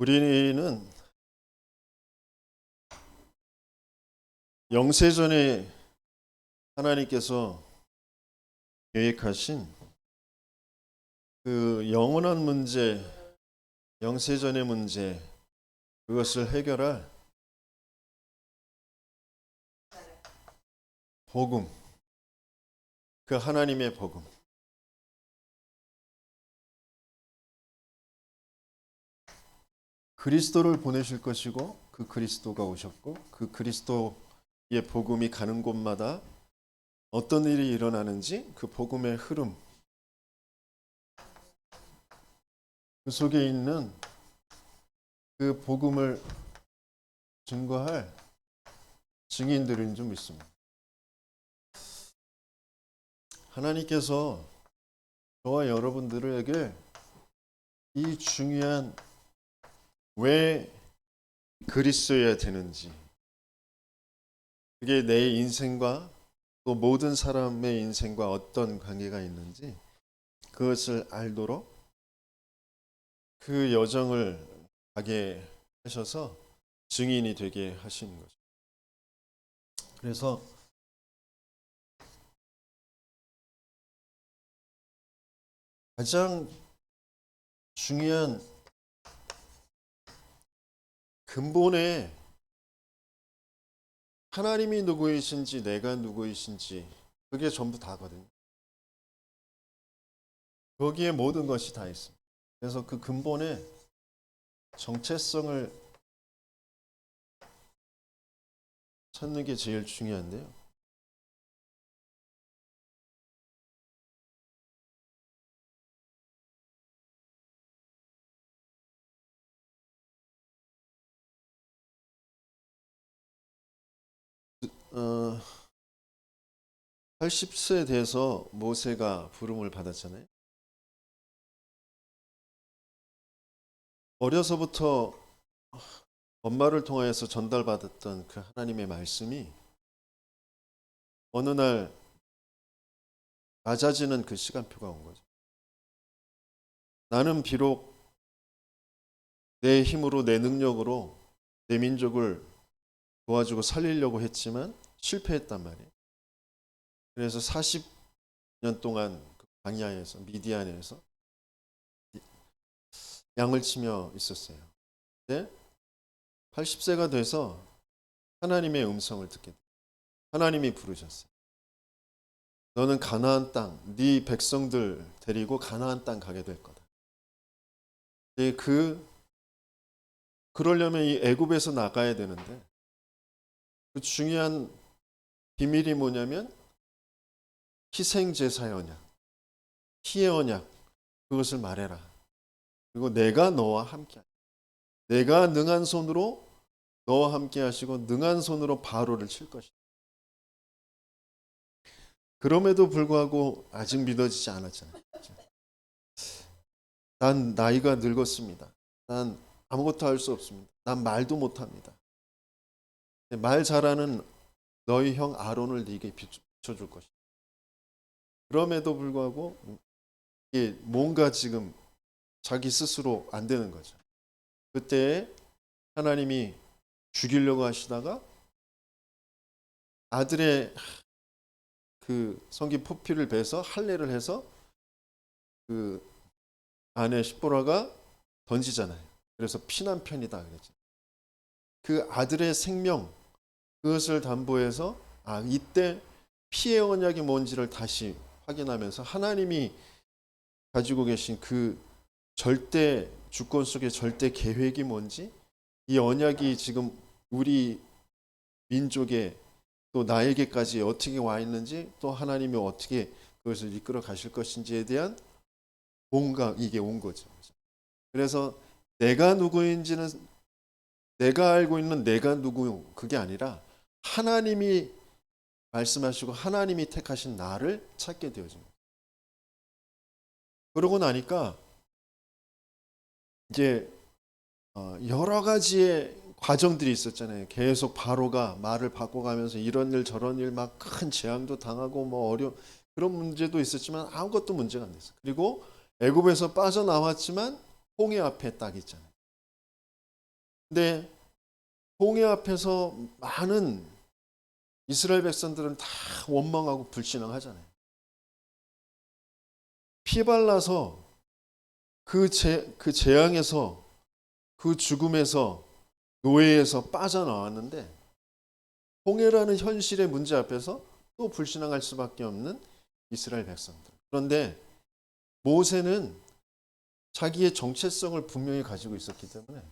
우리는 영세전에 하나님께서 계획하신 그 영원한 문제, 영세전의 문제, 그것을 해결할 복음, 그 하나님의 복음. 그리스도를 보내실 것이고 그 그리스도가 오셨고 그 그리스도의 복음이 가는 곳마다 어떤 일이 일어나는지 그 복음의 흐름, 그 속에 있는 그 복음을 증거할 증인들인 줄 믿습니다. 하나님께서 저와 여러분들에게 이 중요한 왜 그리스도여야 되는지, 그게 내 인생과 또 모든 사람의 인생과 어떤 관계가 있는지 그것을 알도록 그 여정을 가게 하셔서 증인이 되게 하신 거죠. 그래서 가장 중요한 근본에 하나님이 누구이신지 내가 누구이신지 그게 전부 다거든요. 거기에 모든 것이 다 있습니다. 그래서 그 근본에 정체성을 찾는 게 제일 중요한데요. 어, 80세 돼서 모세가 부름을 받았잖아요. 어려서부터 엄마를 통하여서 전달받았던 그 하나님의 말씀이 어느 날 낮아지는 그 시간표가 온 거죠. 나는 비록 내 힘으로 내 능력으로 내 민족을 도와주고 살리려고 했지만 실패했단 말이에요. 그래서 40년 동안 그 광야에서 미디안에서 양을 치며 있었어요. 근데 80세가 돼서 하나님의 음성을 듣게 돼요. 하나님이 부르셨어요. 너는 가나안 땅, 네 백성들 데리고 가나안 땅 가게 될 거다. 근데 그러려면 이 애굽에서 나가야 되는데 그 중요한 비밀이 뭐냐면 희생제사의 언약, 희의 언약, 그것을 말해라. 그리고 내가 너와 함께 하리라. 내가 능한 손으로 너와 함께 하시고 능한 손으로 바로를 칠 것이다. 그럼에도 불구하고 아직 믿어지지 않았잖아요. 난 나이가 늙었습니다. 난 아무것도 할 수 없습니다. 난 말도 못합니다. 말 잘하는 너희 형 아론을 네게 비춰줄 것이다. 그럼에도 불구하고 이게 뭔가 지금 자기 스스로 안 되는 거죠. 그때 하나님이 죽이려고 하시다가 아들의 그 성기 포피를 베서 할례를 해서 그 아내 십보라가 던지잖아요. 그래서 피난 편이다 그랬죠. 그 아들의 생명 그것을 담보해서 이때 피의 언약이 뭔지를 다시 확인하면서 하나님이 가지고 계신 그 절대 주권 속의 절대 계획이 뭔지 이 언약이 지금 우리 민족에 또 나에게까지 어떻게 와 있는지 또 하나님이 어떻게 그것을 이끌어 가실 것인지에 대한 뭔가 이게 온 거죠. 그래서 내가 누구인지는 내가 알고 있는 내가 누구 그게 아니라 하나님이 말씀하시고 하나님이 택하신 나를 찾게 되어집니다. 그러고 나니까 이제 여러 가지의 과정들이 있었잖아요. 계속 바로가 말을 바꿔가면서 이런 일 저런 일 막 큰 재앙도 당하고 뭐 그런 문제도 있었지만 아무것도 문제가 안 됐어요. 그리고 애굽에서 빠져나왔지만 홍해 앞에 딱 있잖아요. 근데 홍해 앞에서 많은 이스라엘 백성들은 다 원망하고 불신앙하잖아요. 피발라서 그 재앙에서, 그 죽음에서, 노예에서 빠져나왔는데 홍해라는 현실의 문제 앞에서 또 불신앙할 수밖에 없는 이스라엘 백성들. 그런데 모세는 자기의 정체성을 분명히 가지고 있었기 때문에,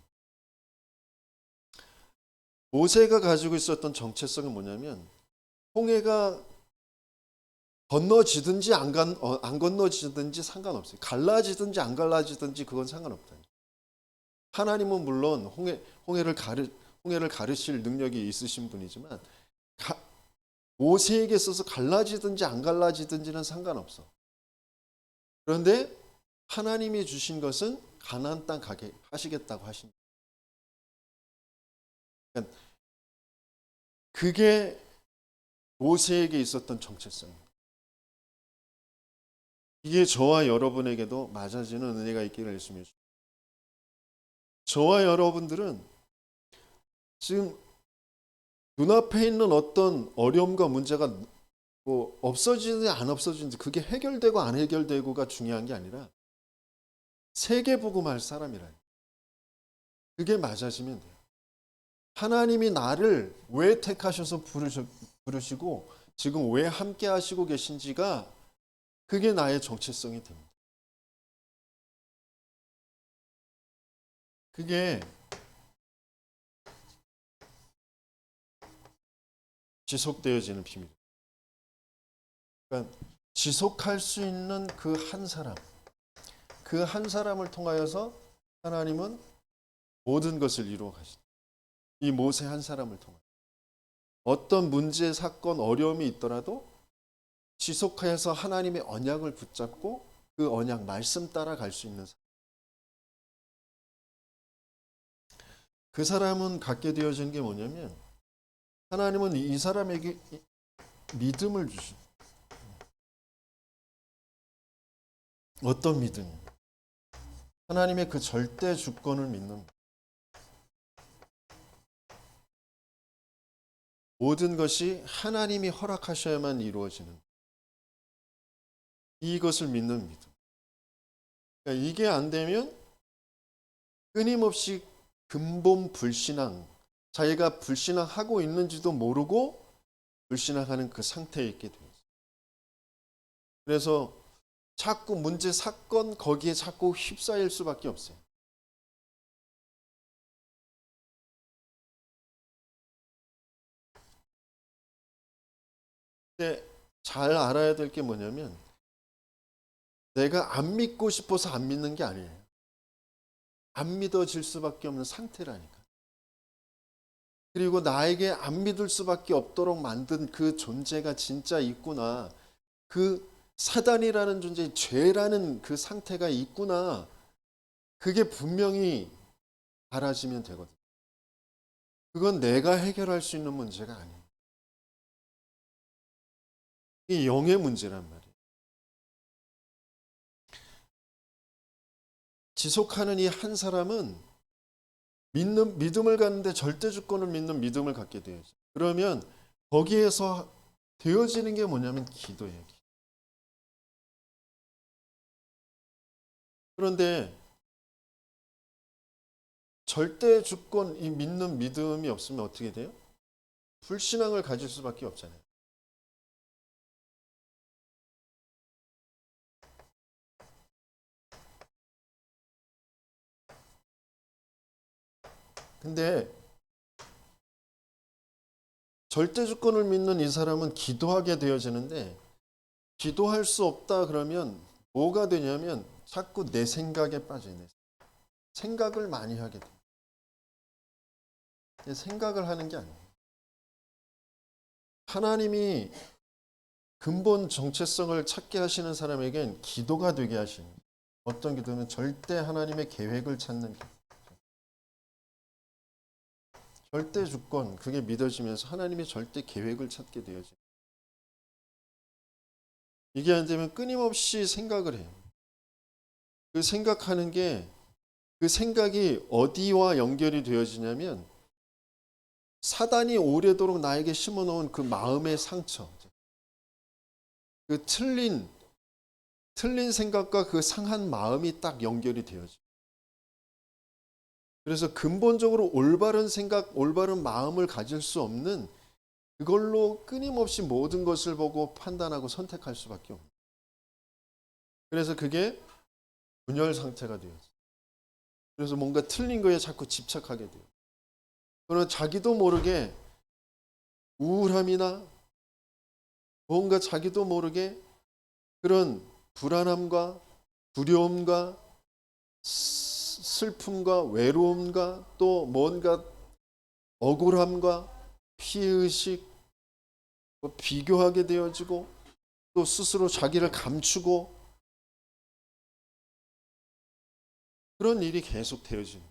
모세가 가지고 있었던 정체성은 뭐냐면 홍해가 건너지든지 안 건너지든지 상관없어요. 갈라지든지 안 갈라지든지 그건 상관없다. 하나님은 물론 홍해를 가르칠 능력이 있으신 분이지만 모세에게 있어서 갈라지든지 안 갈라지든지는 상관없어. 그런데 하나님이 주신 것은 가나안 땅 가게 하시겠다고 하십니다. 그러니까 그게 모세에게 있었던 정체성입니다. 이게 저와 여러분에게도 맞아지는 은혜가 있기를 예수님. 저와 여러분들은 지금 눈앞에 있는 어떤 어려움과 문제가 뭐 없어지는지 안 없어지는지, 그게 해결되고 안 해결되고가 중요한 게 아니라 세계복음할 사람이라. 그게 맞아지면 돼요. 하나님이 나를 왜 택하셔서 부르시고 지금 왜 함께 하시고 계신지가, 그게 나의 정체성이 됩니다. 그게 지속되어지는 비밀이에요. 그러니까 지속할 수 있는 그 한 사람, 그 한 사람을 통하여서 하나님은 모든 것을 이루어 가신다. 이 모세 한 사람을 통해 어떤 문제, 사건, 어려움이 있더라도 지속하여서 하나님의 언약을 붙잡고 그 언약 말씀 따라 갈 수 있는 사람. 그 사람은 갖게 되어진 게 뭐냐면, 하나님은 이 사람에게 믿음을 주신. 어떤 믿음? 하나님의 그 절대 주권을 믿는, 모든 것이 하나님이 허락하셔야만 이루어지는 이것을 믿는 믿음. 그러니까 이게 안 되면 끊임없이 근본 불신앙, 자기가 불신앙하고 있는지도 모르고 불신앙하는 그 상태에 있게 돼요. 그래서 자꾸 문제, 사건 거기에 자꾸 휩싸일 수밖에 없어요. 근데 잘 알아야 될 게 뭐냐면, 내가 안 믿고 싶어서 안 믿는 게 아니에요. 안 믿어질 수밖에 없는 상태라니까. 그리고 나에게 안 믿을 수밖에 없도록 만든 그 존재가 진짜 있구나. 그 사단이라는 존재, 죄라는 그 상태가 있구나. 그게 분명히 알아지면 되거든. 그건 내가 해결할 수 있는 문제가 아니에요. 이 영의 문제란 말이에요. 지속하는 이 한 사람은 믿음을 갖는데 절대 주권을 믿는 믿음을 갖게 돼요. 그러면 거기에서 되어지는 게 뭐냐면 기도예요. 그런데 절대 주권, 이 믿는 믿음이 없으면 어떻게 돼요? 불신앙을 가질 수밖에 없잖아요. 근데 절대 주권을 믿는 이 사람은 기도하게 되어지는데, 기도할 수 없다 그러면 뭐가 되냐면 자꾸 내 생각에 빠지네. 생각을 많이 하게 돼. 생각을 하는 게 아니에요. 하나님이 근본 정체성을 찾게 하시는 사람에겐 기도가 되게 하시는 거예요. 어떤 기도는 절대 하나님의 계획을 찾는 기도. 절대 주권, 그게 믿어지면서 하나님의 절대 계획을 찾게 되어져요. 이게 안 되면 끊임없이 생각을 해요. 그 생각하는 게 그 생각이 어디와 연결이 되어지냐면 사단이 오래도록 나에게 심어놓은 그 마음의 상처, 그 틀린 생각과 그 상한 마음이 딱 연결이 되어져. 그래서 근본적으로 올바른 생각, 올바른 마음을 가질 수 없는 그걸로 끊임없이 모든 것을 보고 판단하고 선택할 수밖에 없는. 그래서 그게 분열 상태가 되어져. 그래서 뭔가 틀린 거에 자꾸 집착하게 돼요. 그러나 자기도 모르게 우울함이나 뭔가 자기도 모르게 그런 불안함과 두려움과 슬픔과 외로움과 또 뭔가 억울함과 피해의식, 비교하게 되어지고 또 스스로 자기를 감추고 그런 일이 계속 되어지는.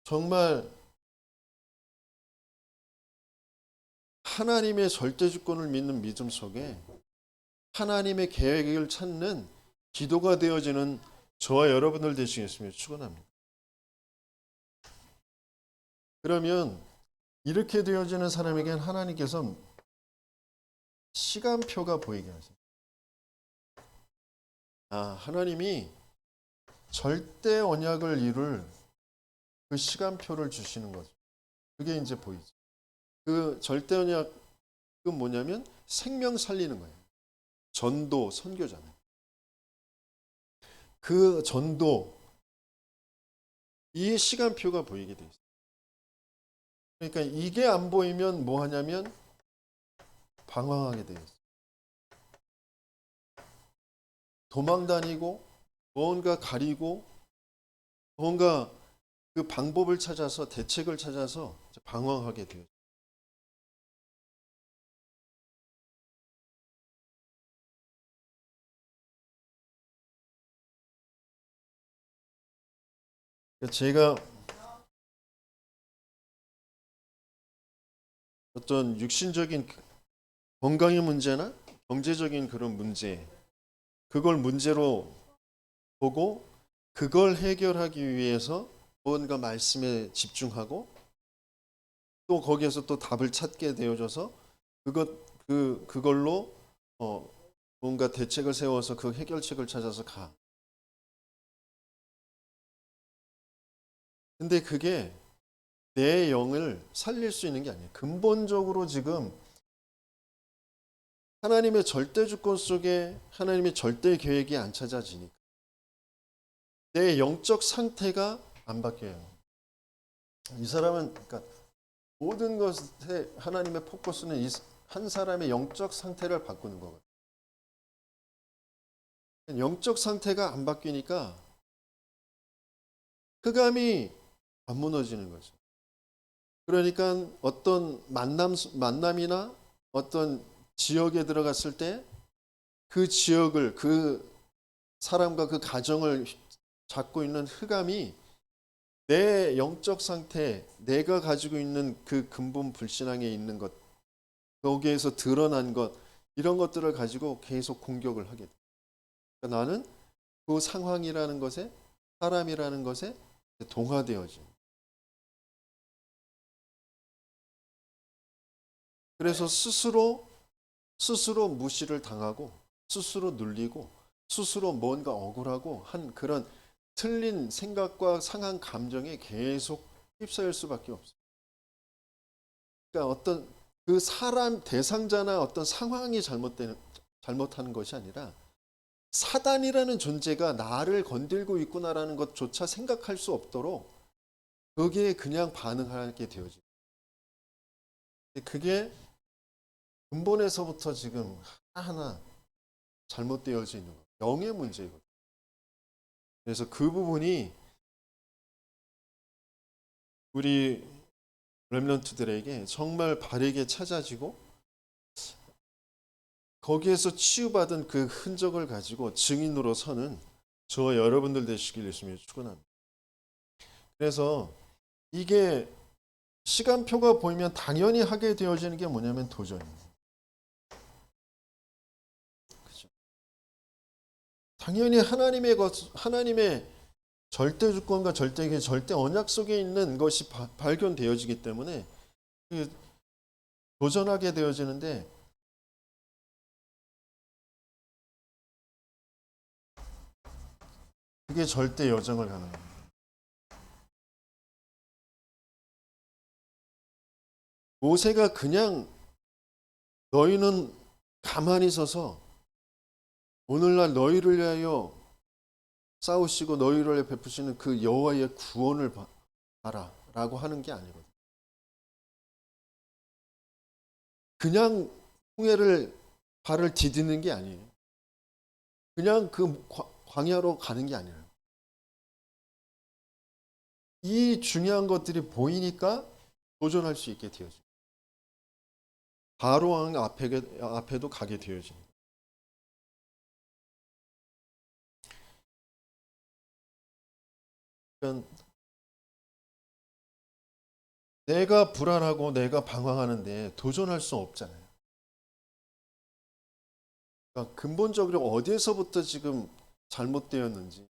정말 하나님의 절대 주권을 믿는 믿음 속에 하나님의 계획을 찾는 기도가 되어지는 저와 여러분들 되시겠으면 축원합니다. 그러면 이렇게 되어지는 사람에게는 하나님께서 시간표가 보이게 하세요. 하나님이 절대 언약을 이룰 그 시간표를 주시는 거죠. 그게 이제 보이죠. 그 절대 언약은 뭐냐면 생명 살리는 거예요. 전도, 선교잖아요. 그 전도, 이 시간표가 보이게 돼 있어요. 그러니까 이게 안 보이면 뭐 하냐면 방황하게 돼 있어요. 도망다니고 뭔가 가리고 뭔가 그 방법을 찾아서 대책을 찾아서 방황하게 돼요. 제가 어떤 육신적인 건강의 문제나 경제적인 그런 문제, 그걸 문제로 보고 그걸 해결하기 위해서 뭔가 말씀에 집중하고 또 거기에서 또 답을 찾게 되어져서 그걸로 뭔가 대책을 세워서 그 해결책을 찾아서 가. 근데 그게 내 영을 살릴 수 있는 게 아니에요. 근본적으로 지금 하나님의 절대 주권 속에 하나님의 절대 계획이 안 찾아지니까 내 영적 상태가 안 바뀌어요. 이 사람은 그러니까 모든 것에 하나님의 포커스는 한 사람의 영적 상태를 바꾸는 거거든요. 영적 상태가 안 바뀌니까 흑암이 안 무너지는 거죠. 그러니까 어떤 만남이나 어떤 지역에 들어갔을 때 그 지역을 그 사람과 그 가정을 잡고 있는 흑암이 내 영적 상태, 내가 가지고 있는 그 근본 불신앙에 있는 것, 거기에서 드러난 것, 이런 것들을 가지고 계속 공격을 하게 돼. 그러니까 나는 그 상황이라는 것에, 사람이라는 것에 동화되어져. 그래서 스스로 무시를 당하고, 스스로 눌리고, 스스로 뭔가 억울하고 한 그런 틀린 생각과 상한 감정에 계속 휩싸일 수밖에 없어요. 그러니까 어떤 그 사람 대상자나 어떤 상황이 잘못하는 것이 아니라 사단이라는 존재가 나를 건들고 있구나라는 것조차 생각할 수 없도록 거기에 그냥 반응하게 되어져. 그게 근본에서부터 지금 하나하나 잘못되어져 있는 거예요. 영의 문제이거든요. 그래서 그 부분이 우리 렘넌트들에게 정말 바르게 찾아지고 거기에서 치유받은 그 흔적을 가지고 증인으로 서는 저와 여러분들 되시길 예수님이 축원합니다. 그래서 이게 시간표가 보이면 당연히 하게 되어지는 게 뭐냐면 도전이에요. 그렇죠? 당연히 하나님의 절대 주권과 절대 절대 언약 속에 있는 것이 발견되어지기 때문에 도전하게 되어지는데, 그게 절대 여정을 가는 겁니다. 모세가 그냥 너희는 가만히 서서 오늘날 너희를 위하여 싸우시고 너희를 위하여 베푸시는 그 여호와의 구원을 봐라 라고 하는 게 아니거든요. 그냥 홍해를 발을 디디는 게 아니에요. 그냥 그 광야로 가는 게 아니에요. 이 중요한 것들이 보이니까 도전할 수 있게 되어져요. 바로 왕 앞에도 가게 되어집니다. 그러니까 내가 불안하고 내가 방황하는데 도전할 수 없잖아요. 그러니까 근본적으로 어디에서부터 지금 잘못되었는지,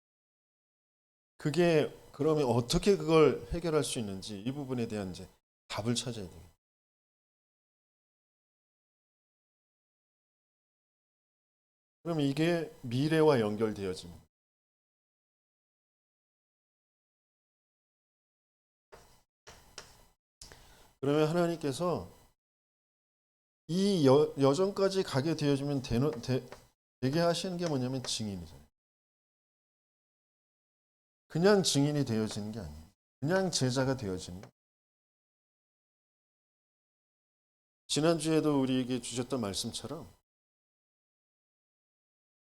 그게 그러면 어떻게 그걸 해결할 수 있는지, 이 부분에 대한 이제 답을 찾아야 돼요. 그럼 이게 미래와 연결되어집니다. 그러면 하나님께서 이 여정까지 가게 되어지면 되게 하시는 게 뭐냐면 증인이잖아요. 그냥 증인이 되어지는 게 아니에요. 그냥 제자가 되어지는 거예요. 지난주에도 우리에게 주셨던 말씀처럼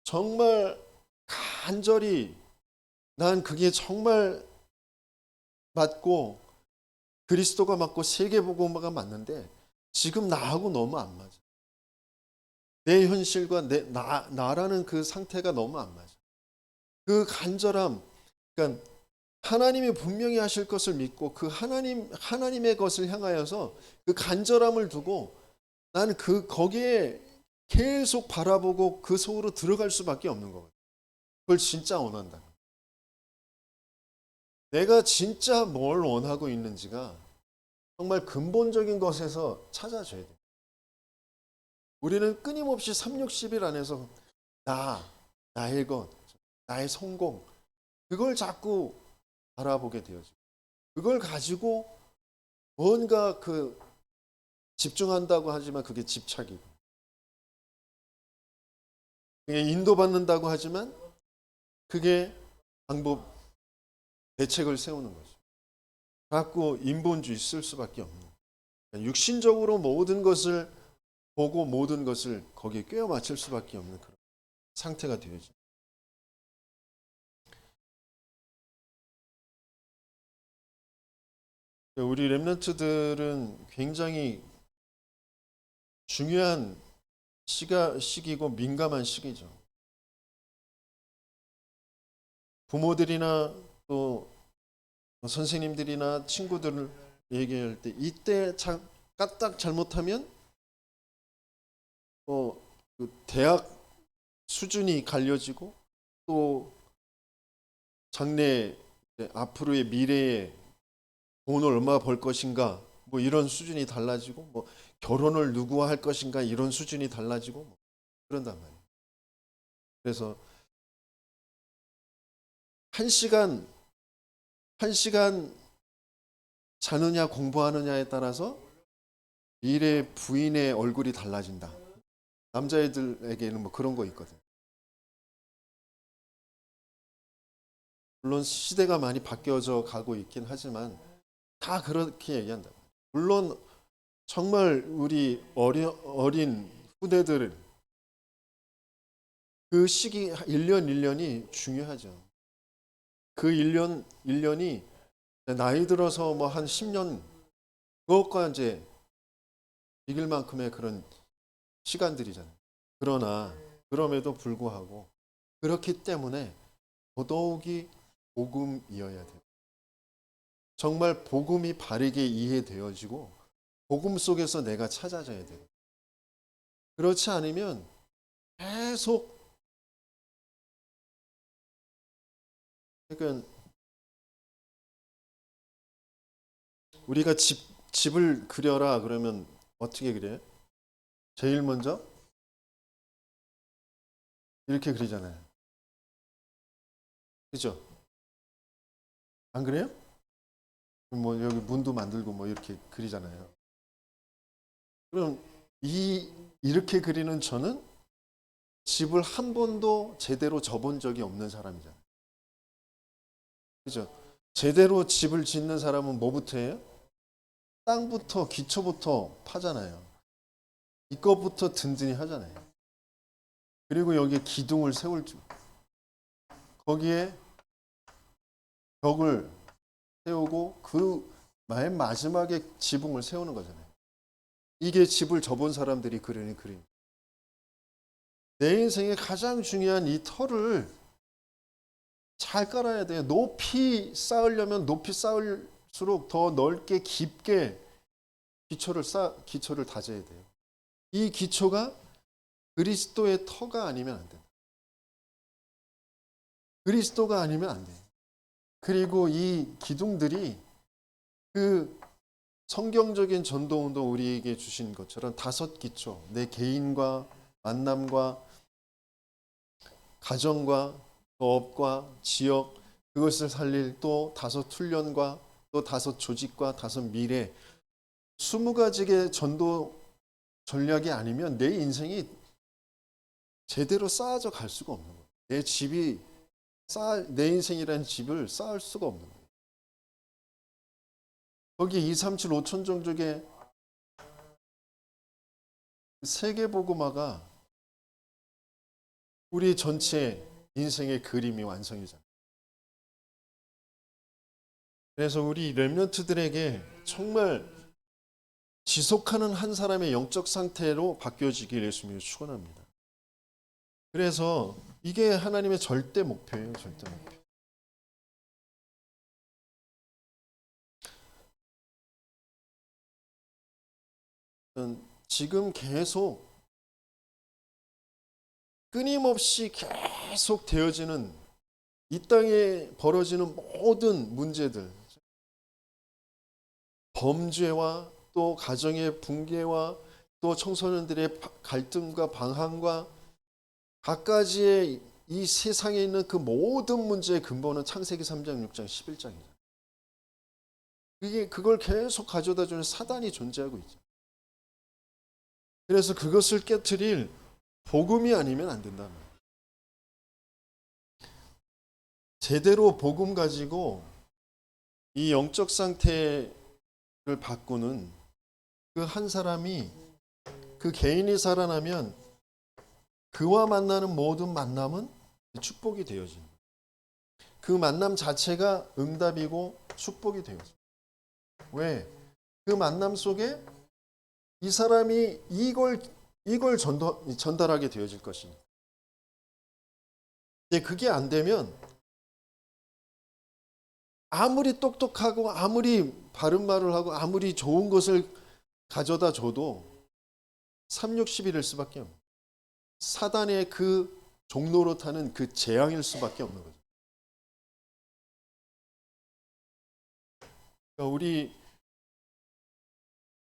정말 간절히 난 그게 정말 맞고 그리스도가 맞고 세계복음화가 맞는데 지금 나하고 너무 안 맞아. 내 현실과 나라는 그 상태가 너무 안 맞아. 그 간절함, 그러니까 하나님이 분명히 하실 것을 믿고 그 하나님의 것을 향하여서 그 간절함을 두고 나는 거기에 계속 바라보고 그 속으로 들어갈 수밖에 없는 거거든요. 그걸 진짜 원한다. 내가 진짜 뭘 원하고 있는지가 정말 근본적인 것에서 찾아져야 돼요. 우리는 끊임없이 360일 안에서 나의 것, 나의 성공, 그걸 자꾸 바라보게 되어져. 그걸 가지고 뭔가 집중한다고 하지만 그게 집착이고, 그게 인도받는다고 하지만 그게 대책을 세우는 거죠. 자꾸 인본주의 쓸 수밖에 없는. 육신적으로 모든 것을 보고 모든 것을 거기에 꿰어 맞출 수밖에 없는 그런 상태가 되어져. 우리 렘넌트들은 굉장히 중요한 시기고 민감한 시기죠. 부모들이나 또 선생님들이나 친구들을 얘기할 때 이때 까딱 잘못하면 그 대학 수준이 갈려지고 또 장래 앞으로의 미래에 돈을 얼마 벌 것인가 뭐 이런 수준이 달라지고 뭐 결혼을 누구와 할 것인가 이런 수준이 달라지고 뭐 그런단 말이에요. 그래서 한 시간 자느냐 공부하느냐에 따라서 미래 부인의 얼굴이 달라진다. 남자애들에게는 뭐 그런 거 있거든. 물론 시대가 많이 바뀌어져 가고 있긴 하지만 다 그렇게 얘기한다. 물론 정말 우리 어린 후대들 그 시기 1년 1년이 중요하죠. 그 1년 1년이 나이 들어서 뭐 한 10년 그것과 이제 이길 만큼의 그런 시간들이잖아요. 그럼에도 불구하고 그렇기 때문에 더더욱이 복음이어야 돼요. 정말 복음이 바르게 이해되어지고 복음 속에서 내가 찾아져야 돼요. 그렇지 않으면 계속, 그러니까 우리가 집을 그려라 그러면 어떻게 그려요? 제일 먼저 이렇게 그리잖아요. 그죠? 안 그래요? 뭐 여기 문도 만들고 뭐 이렇게 그리잖아요. 그럼 이렇게 그리는 저는 집을 한 번도 제대로 접은 적이 없는 사람이잖아요. 그죠? 제대로 집을 짓는 사람은 뭐부터 해요? 땅부터 기초부터 파잖아요. 이것부터 든든히 하잖아요. 그리고 여기에 기둥을 세울 줄, 거기에 벽을 세우고 그 맨 마지막에 지붕을 세우는 거잖아요. 이게 집을 접은 사람들이 그리는 그림. 내 인생의 가장 중요한 이 터를 잘 깔아야 돼요. 높이 쌓으려면 높이 쌓을수록 더 넓게 깊게 기초를 다져야 돼요. 이 기초가 그리스도의 터가 아니면 안 돼요. 그리스도가 아니면 안 돼요. 그리고 이 기둥들이 그 성경적인 전도운동 우리에게 주신 것처럼 5기초, 내 개인과 만남과 가정과 업과 지역, 그것을 살릴 또 5훈련과 또 5조직과 5미래, 20가지의 전도 전략이 아니면 내 인생이 제대로 쌓아져 갈 수가 없는 거예요. 내 인생이라는 집을 쌓을 수가 없는 거예요. 거기 2, 3, 7, 5천 종족의 세계복음화가 우리 전체 인생의 그림이 완성이잖아요. 그래서 우리 렘넌트들에게 정말 지속하는 한 사람의 영적 상태로 바뀌어지길 예수님이 축원합니다. 그래서 이게 하나님의 절대 목표예요, 절대 목표. 지금 계속 끊임없이 계속 되어지는 이 땅에 벌어지는 모든 문제들, 범죄와 또 가정의 붕괴와 또 청소년들의 갈등과 방황과 갖가지의 이 세상에 있는 그 모든 문제의 근본은 창세기 3장, 6장, 11장이죠. 그걸 계속 가져다 주는 사단이 존재하고 있죠. 그래서 그것을 깨트릴 복음이 아니면 안 된다는 거예요. 제대로 복음 가지고 이 영적 상태를 바꾸는 그 한 사람이, 그 개인이 살아나면 그와 만나는 모든 만남은 축복이 되어집니다. 그 만남 자체가 응답이고 축복이 되어집니다. 왜? 그 만남 속에 이 사람이 이걸 전달하게 되어질 것입니다. 근데 그게 안 되면 아무리 똑똑하고 아무리 바른 말을 하고 아무리 좋은 것을 가져다 줘도 360일일 수밖에 없는, 사단의 그 종로로 타는 그 재앙일 수밖에 없는 거죠. 그러니까 우리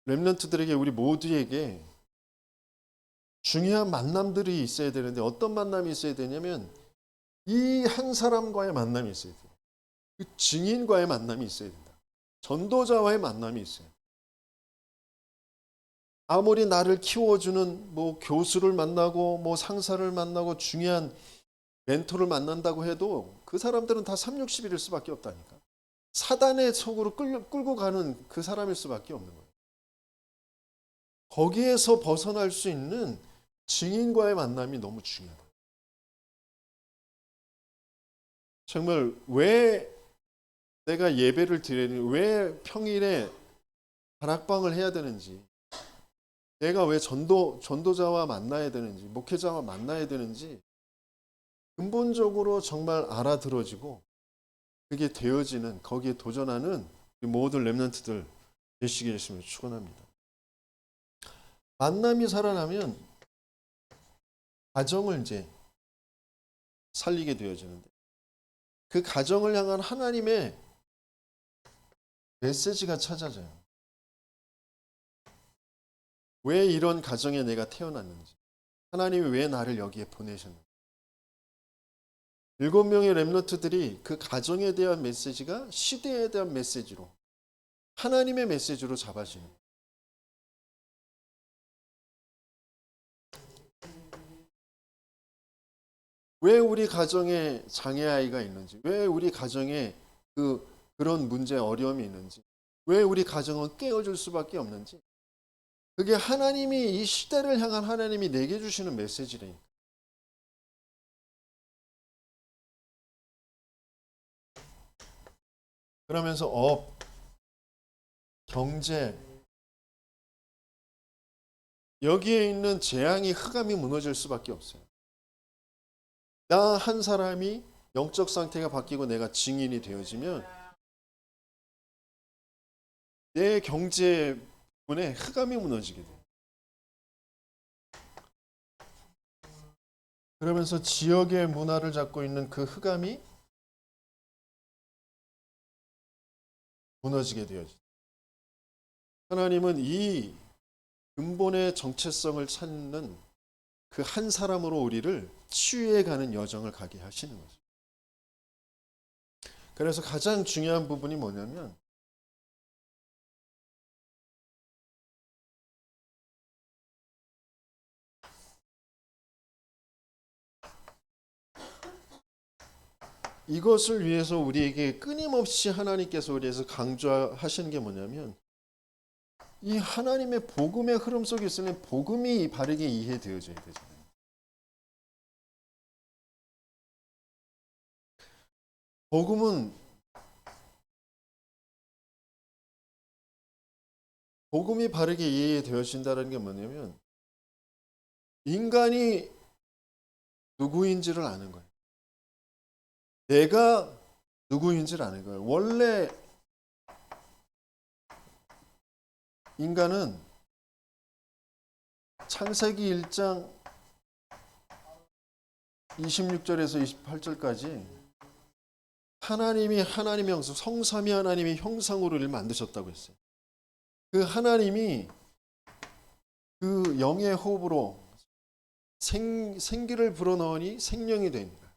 렘넌트들에게, 우리 모두에게 중요한 만남들이 있어야 되는데 어떤 만남이 있어야 되냐면 이 한 사람과의 만남이 있어야 돼요. 그 증인과의 만남이 있어야 된다. 전도자와의 만남이 있어요. 아무리 나를 키워주는 뭐 교수를 만나고 뭐 상사를 만나고 중요한 멘토를 만난다고 해도 그 사람들은 다 360일일 수밖에 없다니까. 사단의 속으로 끌고 가는 그 사람일 수밖에 없는 거예요. 거기에서 벗어날 수 있는 증인과의 만남이 너무 중요하다. 정말 왜 내가 예배를 드리니, 왜 평일에 다락방을 해야 되는지, 내가 왜 전도자와 만나야 되는지, 목회자와 만나야 되는지 근본적으로 정말 알아들어지고 그게 되어지는, 거기에 도전하는 모든 렘넌트들 되시게 했으면 축원합니다. 만남이 살아나면 가정을 이제 살리게 되어지는데 그 가정을 향한 하나님의 메시지가 찾아져요. 왜 이런 가정에 내가 태어났는지, 하나님이 왜 나를 여기에 보내셨는지. 7명의 렘넌트들이 그 가정에 대한 메시지가 시대에 대한 메시지로, 하나님의 메시지로 잡아지는 거예요. 왜 우리 가정에 장애아이가 있는지, 왜 우리 가정에 그런 문제, 어려움이 있는지, 왜 우리 가정은 깨어질 수밖에 없는지, 그게 하나님이, 이 시대를 향한 하나님이 내게 주시는 메시지라니까. 그러면서 업, 경제, 여기에 있는 재앙이, 흑암이 무너질 수밖에 없어요. 나 한 사람이 영적 상태가 바뀌고 내가 증인이 되어지면 내 경제 부분에 흑암이 무너지게 돼요. 그러면서 지역의 문화를 잡고 있는 그 흑암이 무너지게 되어지죠. 하나님은 이 근본의 정체성을 찾는 그 한 사람으로 우리를 치유해 가는 여정을 가게 하시는 거죠. 그래서 가장 중요한 부분이 뭐냐면, 이것을 위해서 우리에게 끊임없이 하나님께서 우리에서 강조하시는 게 뭐냐면, 이 하나님의 복음의 흐름 속에 있으면 복음이 바르게 이해되어져야 되잖아요. 복음이 바르게 이해되어진다는 게 뭐냐면, 인간이 누구인지를 아는 거예요. 내가 누구인지를 아는 거예요. 원래 인간은 창세기 1장 26절에서 28절까지 하나님이 하나님의 형상, 성삼위 하나님의 형상으로 우리를 만드셨다고 했어요. 그 하나님이 그 영의 호흡으로 생기를 불어넣으니 생명이 됩니다.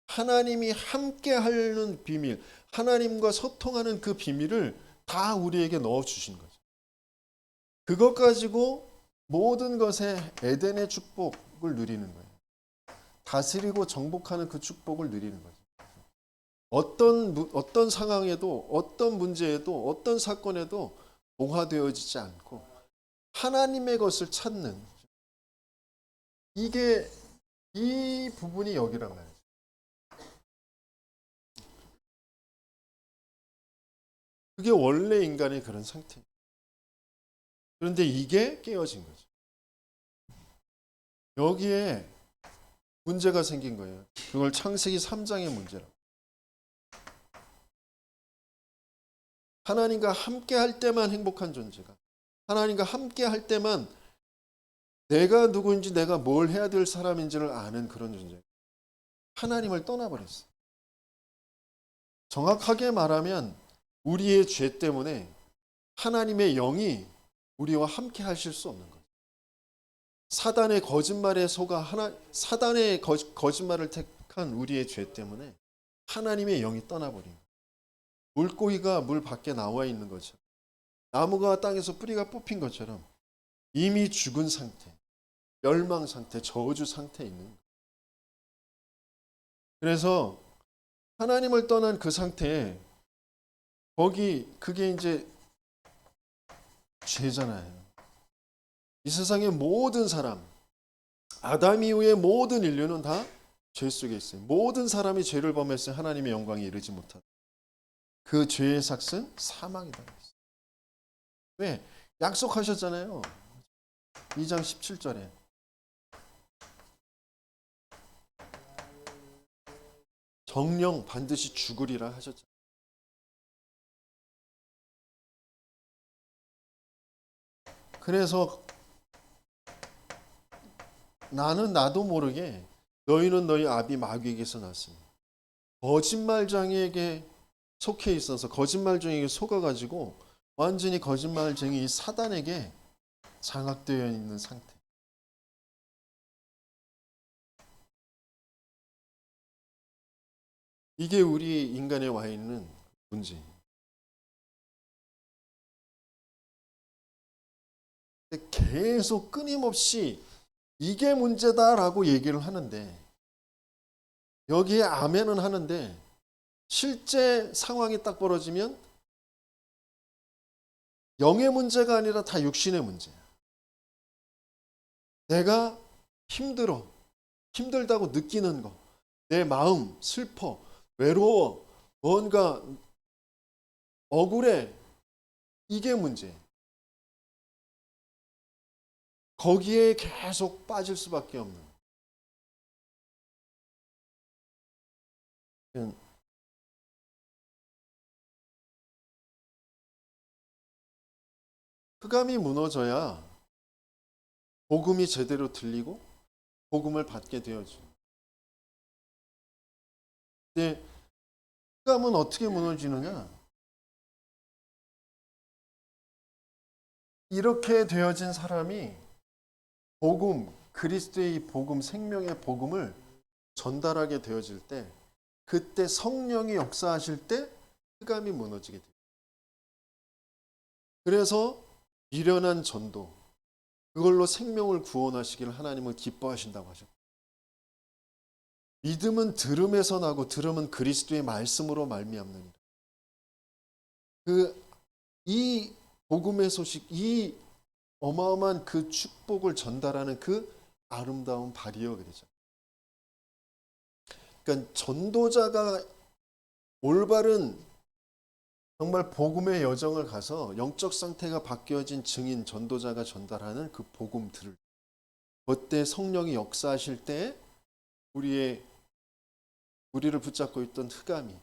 하나님이 함께하는 비밀, 하나님과 소통하는 그 비밀을 다 우리에게 넣어주신 거죠. 그것 가지고 모든 것에 에덴의 축복을 누리는 거예요. 다스리고 정복하는 그 축복을 누리는 거죠. 어떤 상황에도, 어떤 문제에도, 어떤 사건에도 동화되어지지 않고 하나님의 것을 찾는, 이게 이 부분이 여기란 말이에요. 그게 원래 인간의 그런 상태예요. 그런데 이게 깨어진 거죠. 여기에 문제가 생긴 거예요. 그걸 창세기 3장의 문제라고. 하나님과 함께 할 때만 행복한 존재가, 하나님과 함께 할 때만 내가 누구인지, 내가 뭘 해야 될 사람인지를 아는 그런 존재, 하나님을 떠나버렸어요. 정확하게 말하면 우리의 죄 때문에 하나님의 영이 우리와 함께 하실 수 없는 거예요. 사단의 거짓말에 속아 사단의 거짓말을 택한 우리의 죄 때문에 하나님의 영이 떠나버린 거예요. 물고기가 물 밖에 나와 있는 것처럼, 나무가 땅에서 뿌리가 뽑힌 것처럼 이미 죽은 상태, 멸망 상태, 저주 상태에 있는 거예요. 그래서 하나님을 떠난 그 상태에 그게 이제 죄잖아요. 이 세상의 모든 사람, 아담 이후의 모든 인류는 다 죄 속에 있어요. 모든 사람이 죄를 범했어요. 하나님의 영광에 이르지 못하다. 그 죄의 삭은 사망이다. 왜? 약속하셨잖아요. 2장 17절에. 정령 반드시 죽으리라 하셨잖아요. 그래서 나는 나도 모르게 너희는 너희 아비 마귀에게서 났으니 거짓말장애에게 속해 있어서 거짓말쟁이에 속아가지고 완전히 거짓말쟁이 이 사단에게 장악되어 있는 상태. 이게 우리 인간에 와 있는 문제. 계속 끊임없이 이게 문제다라고 얘기를 하는데 여기에 아멘은 하는데 실제 상황이 딱 벌어지면 영의 문제가 아니라 다 육신의 문제야. 내가 힘들다고 느끼는 거, 내 마음 슬퍼, 외로워, 뭔가 억울해, 이게 문제. 거기에 계속 빠질 수밖에 없는. 흑암이 무너져야 복음이 제대로 들리고 복음을 받게 되어져. 근데 흑암은 어떻게 무너지느냐? 이렇게 되어진 사람이 복음, 그리스도의 복음, 생명의 복음을 전달하게 되어질 때 그때 성령이 역사하실 때 흑암이 무너지게 돼요. 그래서 미련한 전도, 그걸로 생명을 구원하시기를 하나님은 기뻐하신다고 하셨고, 믿음은 들음에서 나고 들음은 그리스도의 말씀으로 말미암느니라. 이 복음의 소식, 이 어마어마한 그 축복을 전달하는 그 아름다운 발이여 그러죠. 그러니까 전도자가 올바른 정말 복음의 여정을 가서 영적 상태가 바뀌어진 증인 전도자가 전달하는 그 복음들을 그때 성령이 역사하실 때 우리를 붙잡고 있던 흑암이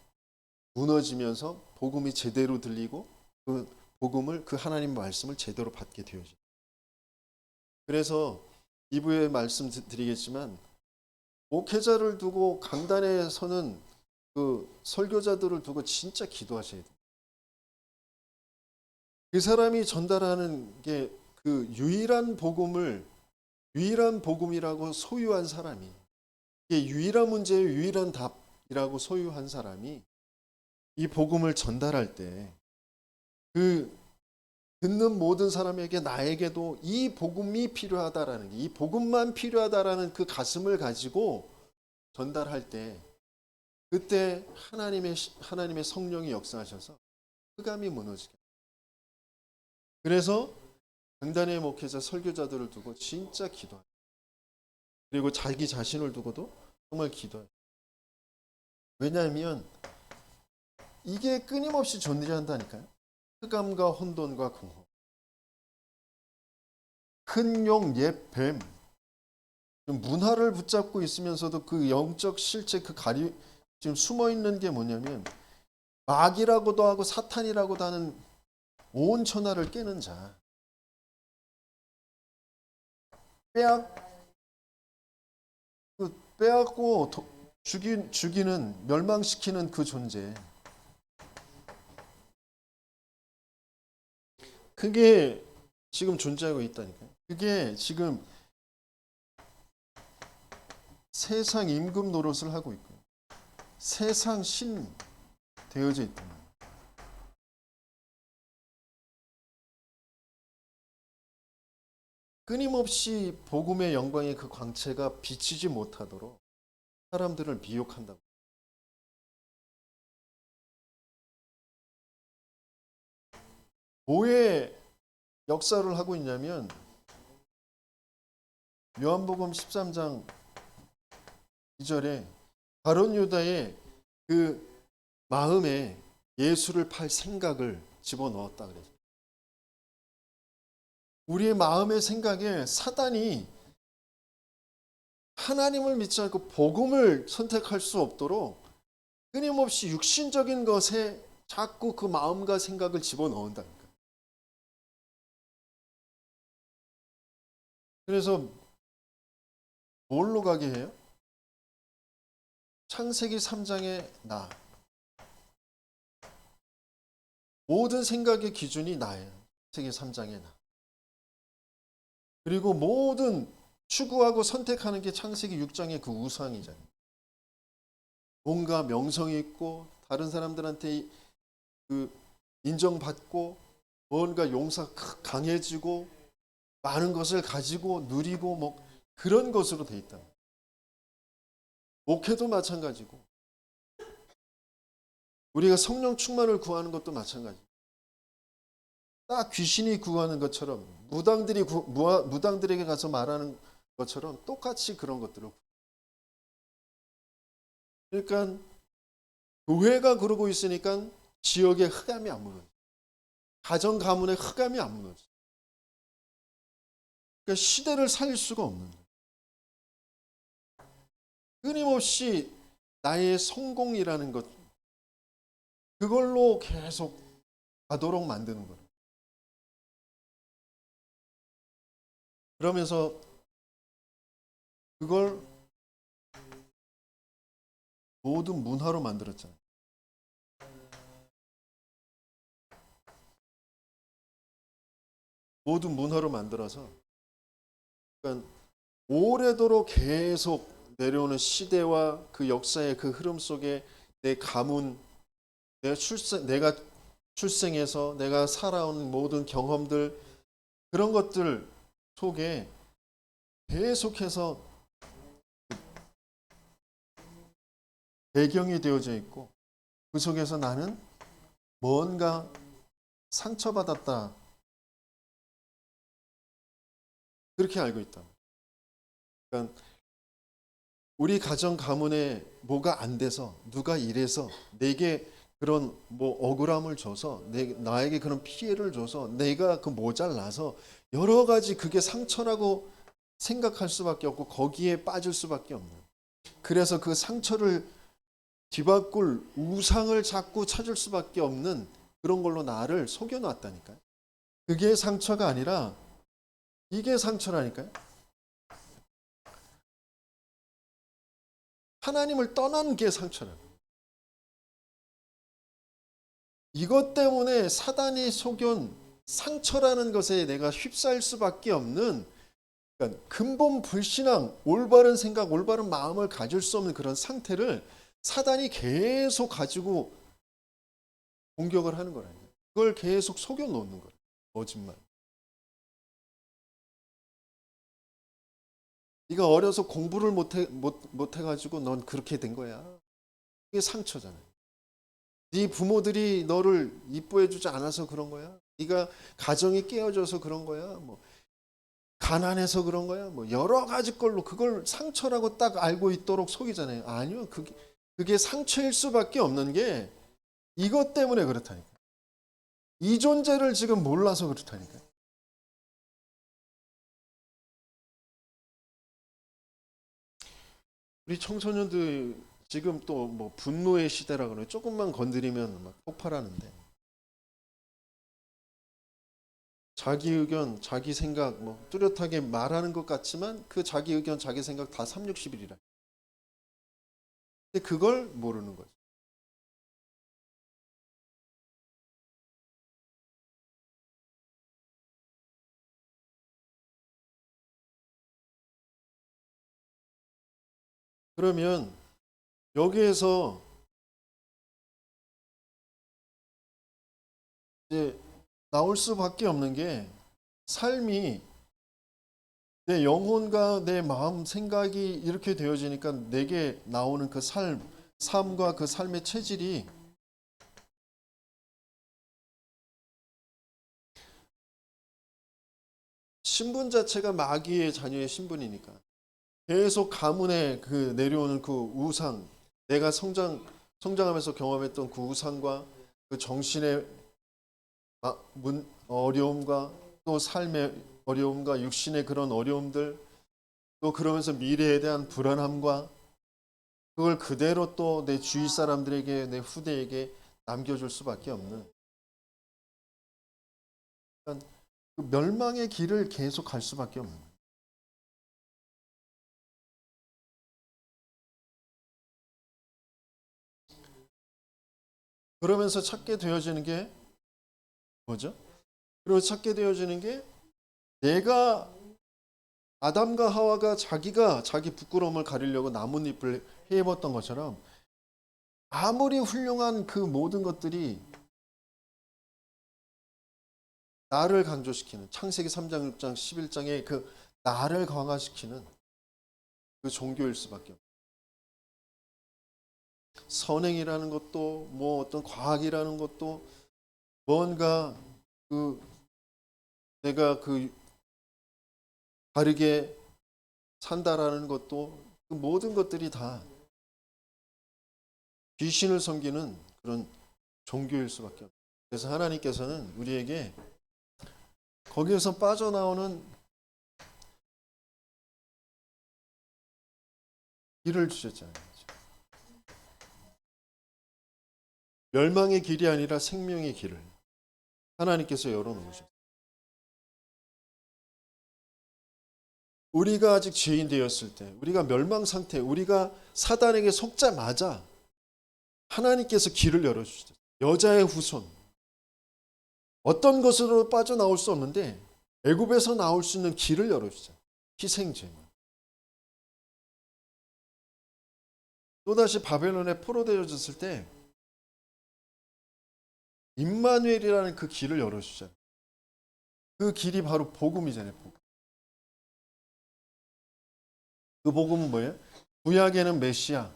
무너지면서 복음이 제대로 들리고 그 복음을 그 하나님 말씀을 제대로 받게 되어져. 그래서 2부에 말씀드리겠지만 목회자를 두고 강단에 서는 그 설교자들을 두고 진짜 기도하셔야 돼요. 그 사람이 전달하는 게 그 유일한 복음이라고 소유한 사람이, 이게 유일한 문제의 유일한 답이라고 소유한 사람이 이 복음을 전달할 때 그 듣는 모든 사람에게 나에게도 이 복음이 필요하다라는 게, 이 복음만 필요하다라는 그 가슴을 가지고 전달할 때 그때 하나님의 성령이 역사하셔서 흑암이 무너지게. 그래서 강단의 목회자 설교자들을 두고 진짜 기도해요. 그리고 자기 자신을 두고도 정말 기도해요. 왜냐하면 이게 끊임없이 존재한다니까요. 흑암과 혼돈과 공허. 큰 용, 옛 뱀. 문화를 붙잡고 있으면서도 그 영적 실체, 지금 숨어 있는 게 뭐냐면 마귀라고도 하고 사탄이라고도 하는 온 천하를 깨는 자. 빼앗고 죽이는, 멸망시키는 그 존재. 그게 지금 존재하고 있다니까요. 그게 지금 세상 임금 노릇을 하고 있고요. 세상 신 되어져 있다. 끊임없이 복음의 영광의 그 광채가 비치지 못하도록 사람들을 미혹한다고. 뭐의 역사를 하고 있냐면 요한복음 13장 2절에 가룟 유다의 그 마음에 예수를 팔 생각을 집어넣었다 그래요. 우리의 마음의 생각에 사단이 하나님을 믿지 않고 복음을 선택할 수 없도록 끊임없이 육신적인 것에 자꾸 그 마음과 생각을 집어넣는다니까. 그래서 뭘로 가게 해요? 창세기 3장의 나. 모든 생각의 기준이 나예요. 세계 3장에 나. 그리고 모든 추구하고 선택하는 게 창세기 6장의 그 우상이잖아요. 뭔가 명성이 있고 다른 사람들한테 그 인정받고 뭔가 용사 강해지고 많은 것을 가지고 누리고 뭐 그런 것으로 돼 있다. 목회도 마찬가지고 우리가 성령 충만을 구하는 것도 마찬가지. 딱 귀신이 구하는 것처럼 무당들에게 가서 말하는 것처럼 똑같이 그런 것들을. 그러니까 교회가 그러고 있으니까 지역의 흑암이 안 무너져. 가정 가문의 흑암이 안 무너져. 그러니까 시대를 살릴 수가 없는 거예요. 끊임없이 나의 성공이라는 것 그걸로 계속 가도록 만드는 거예요. 그러면서 그걸 모든 문화로 만들었잖아요. 모든 문화로 만들어서 그러니까 오래도록 계속 내려오는 시대와 그 역사의 그 흐름 속에 내 가문, 내가 출생해서 내가 살아온 모든 경험들 그런 것들 속에 계속해서 배경이 되어져 있고 그 속에서 나는 뭔가 상처받았다 그렇게 알고 있다. 그러니까 우리 가정 가문에 뭐가 안 돼서 누가 이래서 내게 그런 뭐 억울함을 줘서 나에게 그런 피해를 줘서 내가 그 모자라서 여러 가지 그게 상처라고 생각할 수밖에 없고 거기에 빠질 수밖에 없는. 그래서 그 상처를 뒤바꿀 우상을 자꾸 찾을 수밖에 없는 그런 걸로 나를 속여놨다니까요. 그게 상처가 아니라 이게 상처라니까요. 하나님을 떠난 게 상처라고. 이것 때문에 사단이 속연 상처라는 것에 내가 휩싸일 수밖에 없는 그러니까 근본 불신앙, 올바른 생각, 올바른 마음을 가질 수 없는 그런 상태를 사단이 계속 가지고 공격을 하는 거라니까. 그걸 계속 속여놓는 거예요. 거짓말. 네가 어려서 공부를 못해가지고 넌 그렇게 된 거야. 이게 상처잖아요. 네 부모들이 너를 이뻐해주지 않아서 그런 거야. 네가 가정이 깨어져서 그런 거야. 뭐 가난해서 그런 거야. 뭐 여러 가지 걸로 그걸 상처라고 딱 알고 있도록 속이잖아요. 아니요. 그게 상처일 수밖에 없는 게 이것 때문에 그렇다니까. 이 존재를 지금 몰라서 그렇다니까. 우리 청소년들 지금 또 뭐 분노의 시대라 그러요. 조금만 건드리면 막 폭발하는데. 자기 의견, 자기 생각 뭐 뚜렷하게 말하는 것 같지만 그 자기 의견, 자기 생각 다 360일이라. 근데 그걸 모르는 거죠. 그러면 여기에서 이제 나올 수밖에 없는 게 삶이 내 영혼과 내 마음 생각이 이렇게 되어지니까 내게 나오는 그 삶과 그 삶의 체질이 신분 자체가 마귀의 자녀의 신분이니까 계속 가문에 그 내려오는 그 우상 내가 성장하면서 경험했던 그 우상과 그 정신의 어려움과 또 삶의 어려움과 육신의 그런 어려움들 또 그러면서 미래에 대한 불안함과 그걸 그대로 또 내 주위 사람들에게 내 후대에게 남겨줄 수밖에 없는 그러니까 그 멸망의 길을 계속 갈 수밖에 없는 거예요. 그러면서 찾게 되어지는 게 뭐죠? 그리고 찾게 되어지는 게 내가 아담과 하와가 자기가 자기 부끄러움을 가리려고 나뭇잎을 해입었던 것처럼 아무리 훌륭한 그 모든 것들이 나를 강조시키는 창세기 3장, 6장, 11장의 그 나를 강화시키는 그 종교일 수밖에 없어요. 선행이라는 것도 뭐 어떤 과학이라는 것도 뭔가 그 내가 그 바르게 산다라는 것도 그 모든 것들이 다 귀신을 섬기는 그런 종교일 수밖에 없어요. 그래서 하나님께서는 우리에게 거기에서 빠져나오는 길을 주셨잖아요. 멸망의 길이 아니라 생명의 길을 하나님께서 열어놓으셨어요. 우리가 아직 죄인 되었을 때, 우리가 멸망 상태, 우리가 사단에게 속자마자 하나님께서 길을 열어주셨어요. 여자의 후손. 어떤 것으로 빠져나올 수 없는데 애굽에서 나올 수 있는 길을 열어주셨어요. 희생제물. 또다시 바벨론에 포로되어졌을 때 임마누엘이라는 그 길을 열어주잖아요. 그 길이 바로 복음이잖아요. 복음. 그 복음은 뭐예요? 구약에는 메시아,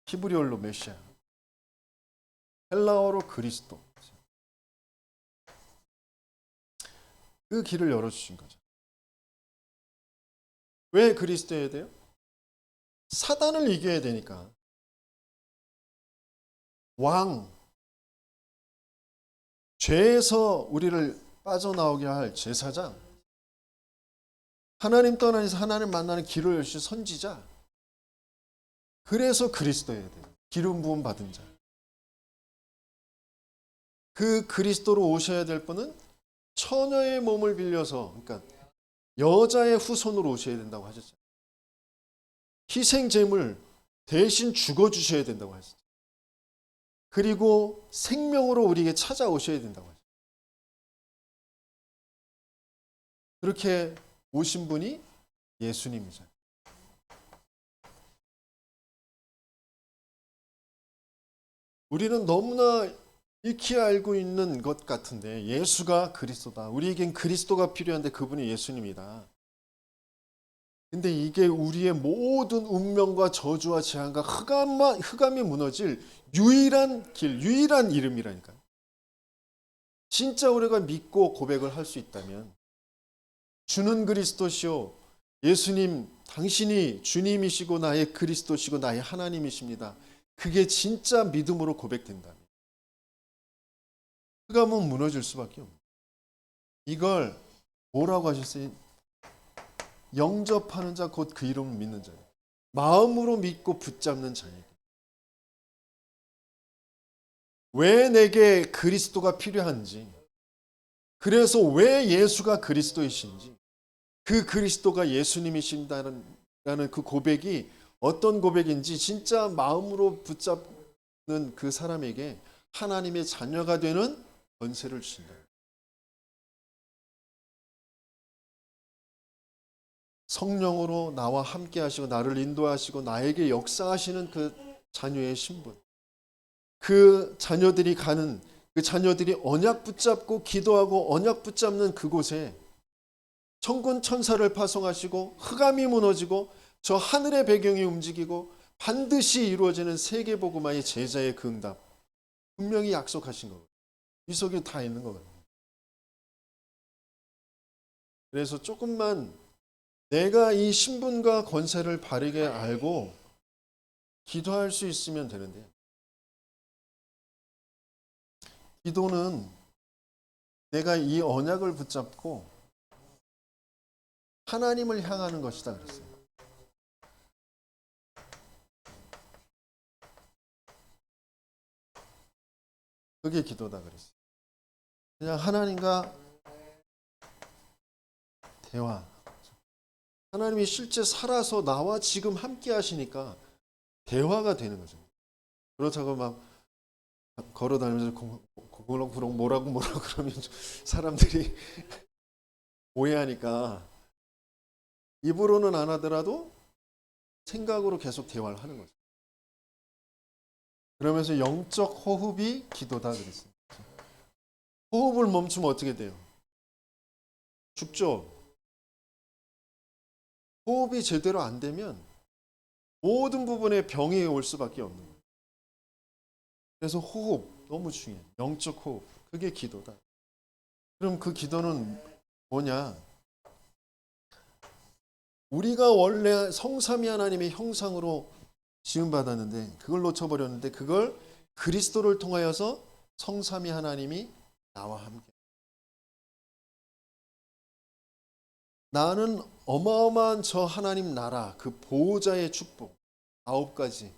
히브리어로 메시아, 헬라어로 그리스도. 그 길을 열어주신 거죠. 왜 그리스도여야 돼요? 사단을 이겨야 되니까. 왕, 죄에서 우리를 빠져나오게 할 제사장, 하나님 떠나서 하나님 만나는 길을 여신 선지자. 그래서 그리스도여야 돼요. 기름 부음 받은 자. 그 그리스도로 오셔야 될 분은 처녀의 몸을 빌려서, 그러니까 여자의 후손으로 오셔야 된다고 하셨죠. 희생 제물 대신 죽어 주셔야 된다고 하셨죠. 그리고 생명으로 우리에게 찾아오셔야 된다고 하셨죠. 그렇게 오신 분이 예수님이잖아요. 우리는 너무나 익히 알고 있는 것 같은데 예수가 그리스도다. 우리에겐 그리스도가 필요한데 그분이 예수님이다. 근데 이게 우리의 모든 운명과 저주와 재앙과 흑암이 무너질 유일한 길, 유일한 이름이라니까요. 진짜 우리가 믿고 고백을 할 수 있다면 주는 그리스도시요 예수님 당신이 주님이시고 나의 그리스도시고 나의 하나님이십니다. 그게 진짜 믿음으로 고백된다면 흑암은 무너질 수밖에 없어요. 이걸 뭐라고 하셨어요? 영접하는 자 곧 그 이름을 믿는 자예요. 마음으로 믿고 붙잡는 자예요. 왜 내게 그리스도가 필요한지, 그래서 왜 예수가 그리스도이신지, 그 그리스도가 예수님이신다는 그 고백이 어떤 고백인지 진짜 마음으로 붙잡는 그 사람에게 하나님의 자녀가 되는 권세를 주신다. 성령으로 나와 함께 하시고 나를 인도하시고 나에게 역사하시는 그 자녀의 신분. 그 자녀들이 가는, 그 자녀들이 언약 붙잡고 기도하고 언약 붙잡는 그곳에 천군 천사를 파송하시고 흑암이 무너지고 저 하늘의 배경이 움직이고 반드시 이루어지는 세계복음화의 제자의 그 응답. 분명히 약속하신 거예요. 이 속에 다 있는 거거든요. 그래서 조금만 내가 이 신분과 권세를 바르게 알고 기도할 수 있으면 되는데, 기도는 내가 이 언약을 붙잡고 하나님을 향하는 것이다 그랬어요. 그게 기도다 그랬어요. 그냥 하나님과 대화. 하나님이 실제 살아서 나와 지금 함께 하시니까 대화가 되는 거죠. 그렇다고 막 걸어 다니면서 뭐라고 그러면 사람들이 오해하니까 입으로는 안 하더라도 생각으로 계속 대화를 하는 거죠. 그러면서 영적 호흡이 기도다 그랬어요. 호흡을 멈추면 어떻게 돼요? 죽죠. 호흡이 제대로 안 되면 모든 부분에 병이 올 수밖에 없는 거예요. 그래서 호흡 너무 중요해요. 영적 호흡. 그게 기도다. 그럼 그 기도는 뭐냐? 우리가 원래 성삼위 하나님의 형상으로 지음받았는데 그걸 놓쳐버렸는데 그걸 그리스도를 통하여서 성삼위 하나님이 나와 함께 나는 어마어마한 저 하나님 나라 그 보호자의 축복 9가지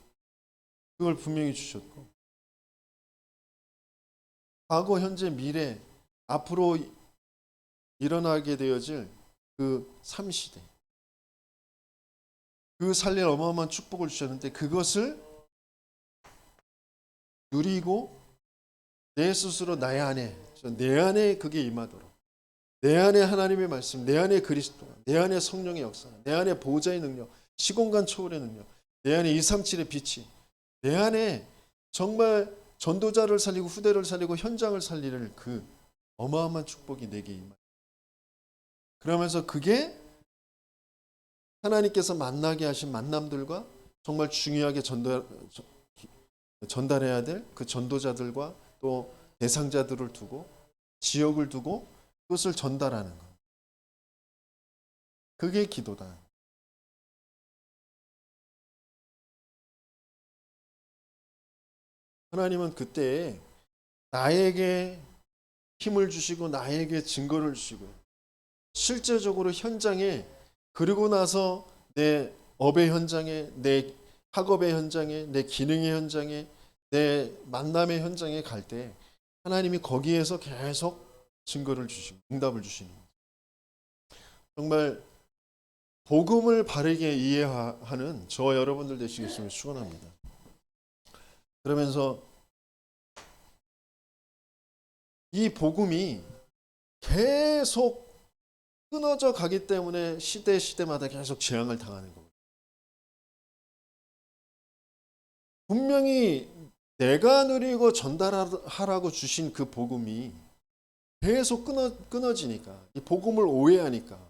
그걸 분명히 주셨고 과거 현재 미래 앞으로 일어나게 되어질 그 3시대 그 살릴 어마어마한 축복을 주셨는데 그것을 누리고 내 스스로 내 안에 그게 임하도록 내 안에 하나님의 말씀, 내 안에 그리스도, 내 안에 성령의 역사, 내 안에 보호자의 능력, 시공간 초월의 능력, 내 안에 237의 빛이 내 안에 정말 전도자를 살리고 후대를 살리고 현장을 살리는 그 어마어마한 축복이 내게 임하. 그러면서 그게 하나님께서 만나게 하신 만남들과 정말 중요하게 전달해야 될 그 전도자들과 또 대상자들을 두고 지역을 두고 그것을 전달하는 것. 그게 기도다. 하나님은 그때 나에게 힘을 주시고 나에게 증거를 주시고 실제적으로 현장에 그리고 나서 내 업의 현장에 내 학업의 현장에 내 기능의 현장에 내 만남의 현장에 갈 때 하나님이 거기에서 계속 증거를 주시고 응답을 주시는 거예요. 정말 복음을 바르게 이해하는 저와 여러분들 되시겠음을 축원합니다. 그러면서 이 복음이 계속 끊어져 가기 때문에 시대마다 계속 재앙을 당하는 거예요. 분명히 내가 누리고 전달하라고 주신 그 복음이 계속 끊어지니까 이 복음을 오해하니까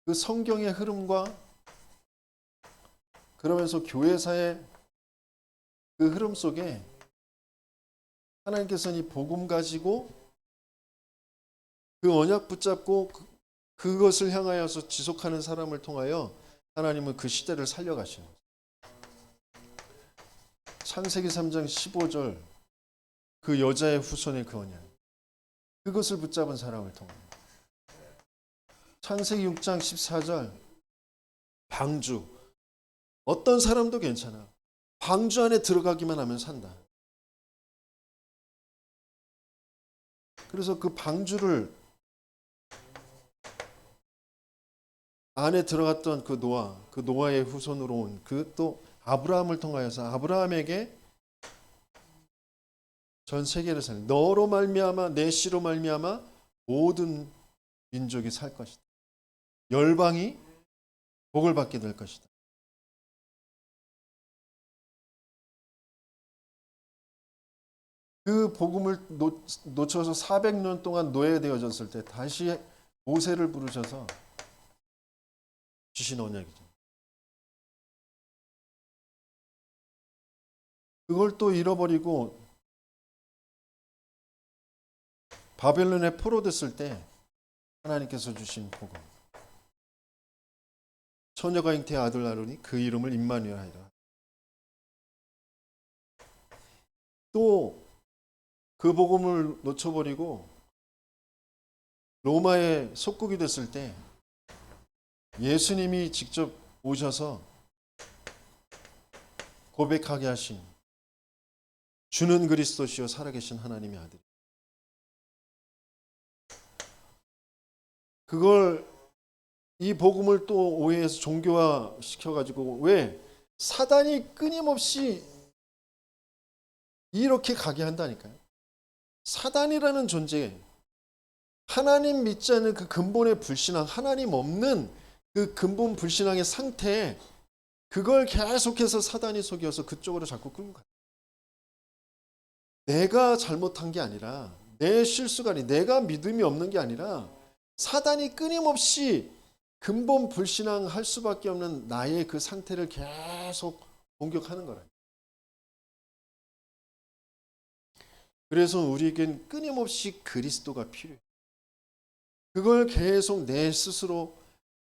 그 성경의 흐름과 그러면서 교회사의 그 흐름 속에 하나님께서는 이 복음 가지고 그 언약 붙잡고 그것을 향하여서 지속하는 사람을 통하여 하나님은 그 시대를 살려가시는 거예요. 창세기 3장 15절 그 여자의 후손의 그 언약 그것을 붙잡은 사람을 통하여 창세기 6장 14절 방주 어떤 사람도 괜찮아. 방주 안에 들어가기만 하면 산다. 그래서 그 방주를 안에 들어갔던 그 노아의 후손으로 온 그 또 아브라함을 통하여서 아브라함에게 전 세계를 살 너로 말미암아 내 씨로 말미암아 모든 민족이 살 것이다. 열방이 복을 받게 될 것이다. 그 복음을 놓쳐서 400년 동안 노예되어졌을 때 다시 모세를 부르셔서 주신 언약이죠. 그걸 또 잃어버리고 바벨론에 포로됐을 때 하나님께서 주신 복음. 처녀가 잉태의 아들 낳으니 그 이름을 임마누엘 하리라. 또 그 복음을 놓쳐버리고 로마의 속국이 됐을 때 예수님이 직접 오셔서 고백하게 하신 주는 그리스도시요 살아계신 하나님의 아들. 그걸 이 복음을 또 오해해서 종교화 시켜가지고 왜 사단이 끊임없이 이렇게 가게 한다니까요. 사단이라는 존재, 하나님 믿지 않는 그 근본의 불신앙, 하나님 없는 그 근본 불신앙의 상태에 그걸 계속해서 사단이 속여서 그쪽으로 자꾸 끌고 가요. 내가 잘못한 게 아니라, 내 실수가 아니라, 내가 믿음이 없는 게 아니라 사단이 끊임없이 근본 불신앙할 수밖에 없는 나의 그 상태를 계속 공격하는 거라. 그래서 우리에겐 끊임없이 그리스도가 필요해요. 그걸 계속 내 스스로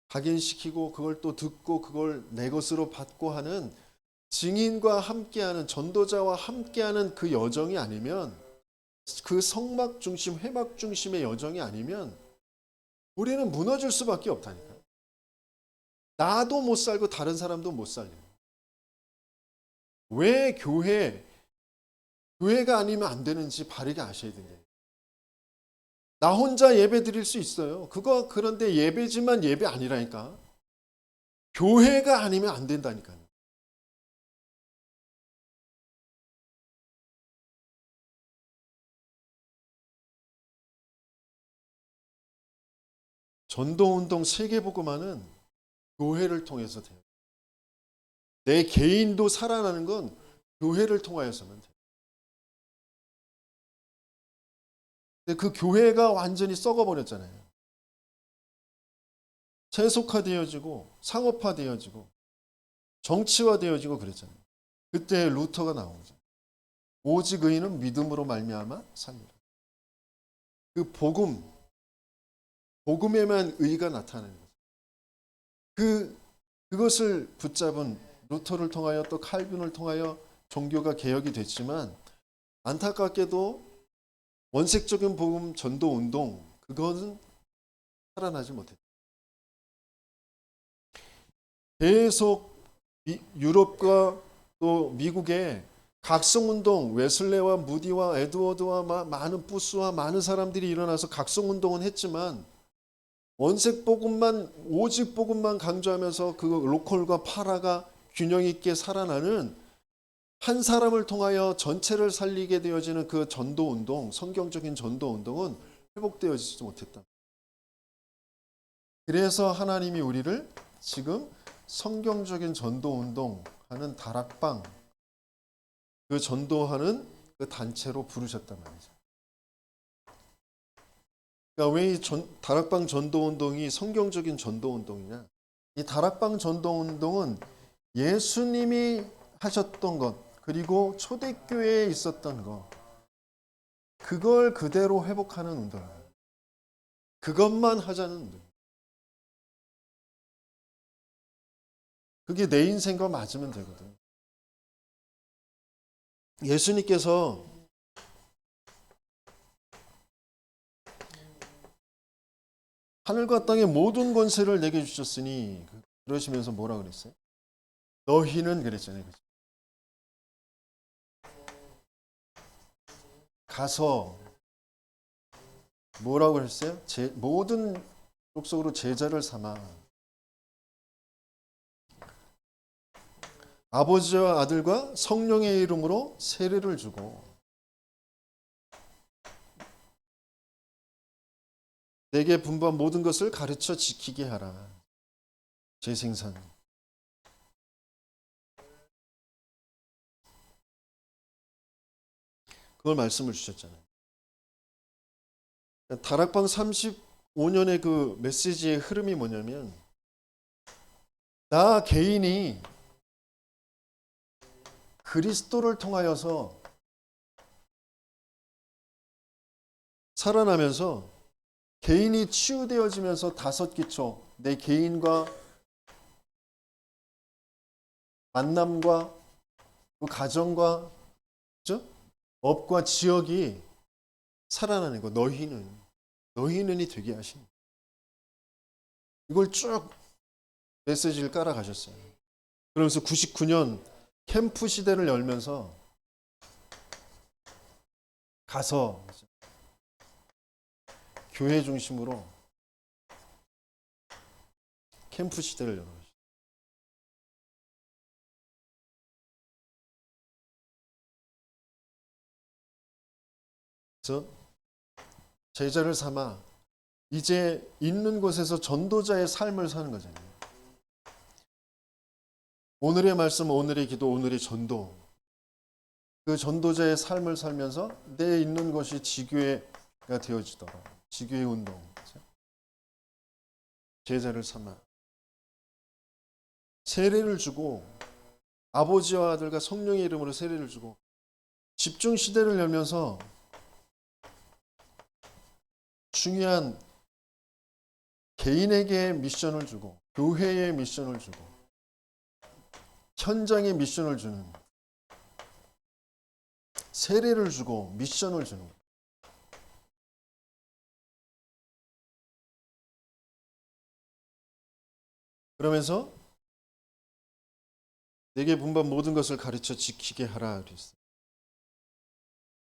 각인시키고 그걸 또 듣고 그걸 내 것으로 받고 하는 증인과 함께하는 전도자와 함께하는 그 여정이 아니면, 그 성막 중심, 회막 중심의 여정이 아니면 우리는 무너질 수밖에 없다니까. 나도 못 살고 다른 사람도 못 살려. 왜 교회가 아니면 안 되는지 바르게 아셔야 돼요. 나 혼자 예배 드릴 수 있어요. 그런데 예배지만 예배 아니라니까. 교회가 아니면 안 된다니까요. 전도운동 세계복음화는 교회를 통해서 돼요. 내 개인도 살아나는 건 교회를 통하여서만 돼요. 근데 그 교회가 완전히 썩어버렸잖아요. 세속화되어지고 상업화되어지고 정치화되어지고 그랬잖아요. 그때 루터가 나온 거죠. 오직 의인은 믿음으로 말미암아 삽니다. 그 복음에만 의가 나타나는 거죠. 그것을 붙잡은 루터를 통하여 또 칼빈을 통하여 종교가 개혁이 됐지만, 안타깝게도 원색적인 복음 전도 운동, 그것은 살아나지 못했다. 계속 유럽과 또 미국의 각성운동, 웨슬레와 무디와 에드워드와 많은 부스와 많은 사람들이 일어나서 각성운동은 했지만, 원색 복음만, 오직 복음만 강조하면서 그 로컬과 파라가 균형 있게 살아나는, 한 사람을 통하여 전체를 살리게 되어지는 그 전도운동, 성경적인 전도운동은 회복되어지지 못했다. 그래서 하나님이 우리를 지금 성경적인 전도운동하는 다락방, 그 전도하는 그 단체로 부르셨단 말이죠. 그러니까 왜 이 다락방 전도운동이 성경적인 전도운동이냐? 이 다락방 전도운동은 예수님이 하셨던 것, 그리고 초대교회에 있었던 것, 그걸 그대로 회복하는 운동이에요. 그것만 하자는 운동. 그게 내 인생과 맞으면 되거든. 예수님께서 하늘과 땅의 모든 권세를 내게 주셨으니, 그러시면서 뭐라 그랬어요? 너희는 그랬잖아요. 가서 뭐라고 했어요? 모든 족속으로 제자를 삼아 아버지와 아들과 성령의 이름으로 세례를 주고 내게 분부한 모든 것을 가르쳐 지키게 하라. 재생산. 그걸 말씀을 주셨잖아요. 다락방 35년의 그 메시지의 흐름이 뭐냐면, 나 개인이 그리스도를 통하여서 살아나면서 개인이 치유되어지면서 다섯 기초, 내 개인과 만남과 그 가정과, 그렇죠? 업과 지역이 살아나는 거. 너희는이 되게 하신. 이걸 쭉 메시지를 깔아가셨어요. 그러면서 99년 캠프 시대를 열면서 가서 교회 중심으로 캠프 시대를 열어요. 그래서 제자를 삼아 이제 있는 곳에서 전도자의 삶을 사는 거잖아요. 오늘의 말씀, 오늘의 기도, 오늘의 전도. 그 전도자의 삶을 살면서 내 있는 것이 지교회가 되어지도록. 지교회 운동. 그렇죠? 제자를 삼아 세례를 주고 아버지와 아들과 성령의 이름으로 세례를 주고 집중 시대를 열면서 중요한 개인에게 미션을 주고 교회에 미션을 주고 현장에 미션을 주는 세례를 주고 미션을 주는 거예요. 그러면서 내게 분반 모든 것을 가르쳐 지키게 하라 그랬어요.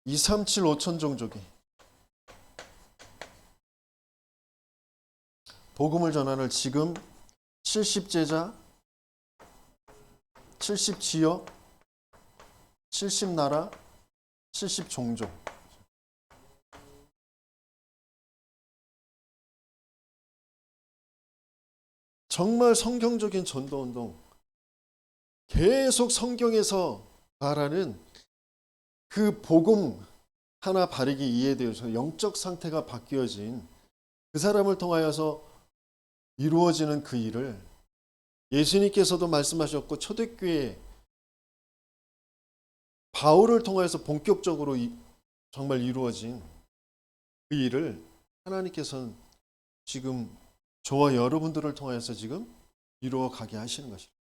237 5천 종족이 복음을 전하는 지금 70제자 70지역 70나라 70종족 정말 성경적인 전도운동 계속 성경에서 말하는 그 복음 하나 바르게 이해되어서 영적 상태가 바뀌어진 그 사람을 통하여서 이루어지는 그 일을 예수님께서도 말씀하셨고 초대교회 바울을 통하여서 본격적으로 정말 이루어진 그 일을 하나님께서는 지금 저와 여러분들을 통하여서 지금 이루어 가게 하시는 것입니다.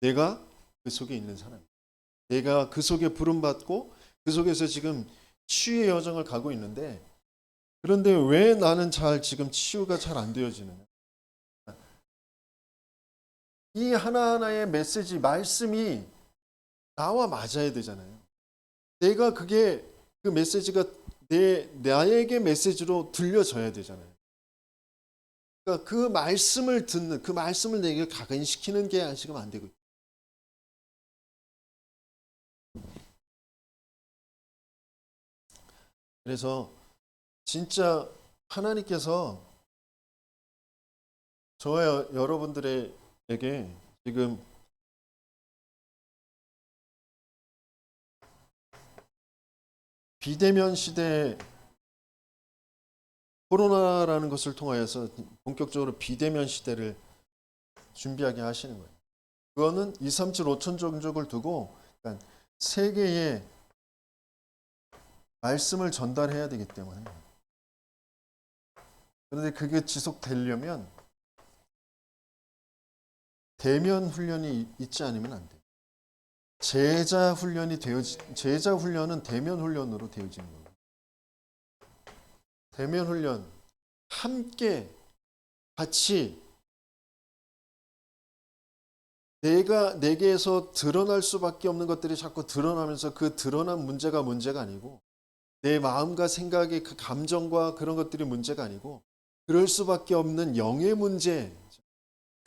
내가 그 속에 있는 사람, 내가 그 속에 부름받고 그 속에서 지금 치유의 여정을 가고 있는데 그런데 왜 나는 지금 치유가 잘 안 되어지느냐? 이 하나하나의 메시지, 말씀이 나와 맞아야 되잖아요. 내가 그 메시지가 나에게 메시지로 들려져야 되잖아요. 그러니까 그 말씀을 듣는, 그 말씀을 내게 각인시키는 게 지금 안 되고 있어요. 그래서 진짜 하나님께서 저와 여러분들에게 지금 비대면 시대에 코로나라는 것을 통하여서 본격적으로 비대면 시대를 준비하게 하시는 거예요. 그거는 237 5천 종족을 두고 그러니까 세계에 말씀을 전달해야 되기 때문에 그런데 그게 지속되려면 대면 훈련이 있지 않으면 안 돼요. 제자 훈련은 대면 훈련으로 되어지는 거예요. 대면 훈련 함께 같이 내게에서 드러날 수밖에 없는 것들이 자꾸 드러나면서 그 드러난 문제가 아니고 내 마음과 생각의 그 감정과 그런 것들이 문제가 아니고 그럴 수밖에 없는 영의 문제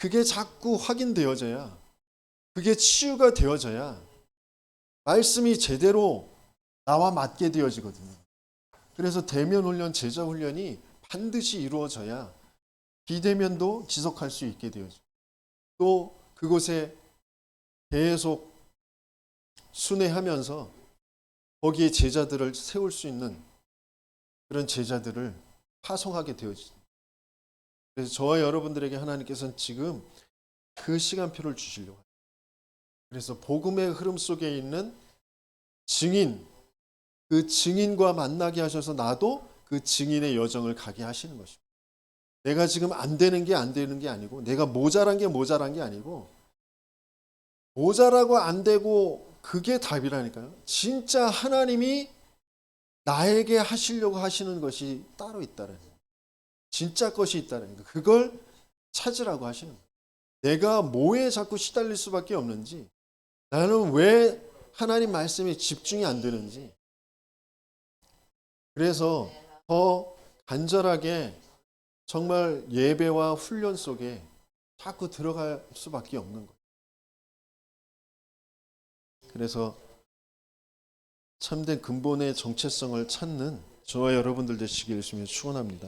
그게 자꾸 확인되어져야 그게 치유가 되어져야 말씀이 제대로 나와 맞게 되어지거든요. 그래서 대면 훈련, 제자 훈련이 반드시 이루어져야 비대면도 지속할 수 있게 되어져요. 또 그곳에 계속 순회하면서 거기에 제자들을 세울 수 있는 그런 제자들을 파송하게 되어지죠. 그래서 저와 여러분들에게 하나님께서는 지금 그 시간표를 주시려고 해요. 그래서 복음의 흐름 속에 있는 증인, 그 증인과 만나게 하셔서 나도 그 증인의 여정을 가게 하시는 것입니다. 내가 지금 안 되는 게 아니고 내가 모자란 게 아니고 모자라고 안 되고 그게 답이라니까요. 진짜 하나님이 나에게 하시려고 하시는 것이 따로 있다는 거예요. 진짜 것이 있다는 거. 그걸 찾으라고 하시는 거예요. 내가 뭐에 자꾸 시달릴 수밖에 없는지, 나는 왜 하나님 말씀에 집중이 안 되는지. 그래서 더 간절하게 정말 예배와 훈련 속에 자꾸 들어갈 수밖에 없는 거예요. 그래서 참된 근본의 정체성을 찾는 저와 여러분들 되시길 주님의 축원합니다.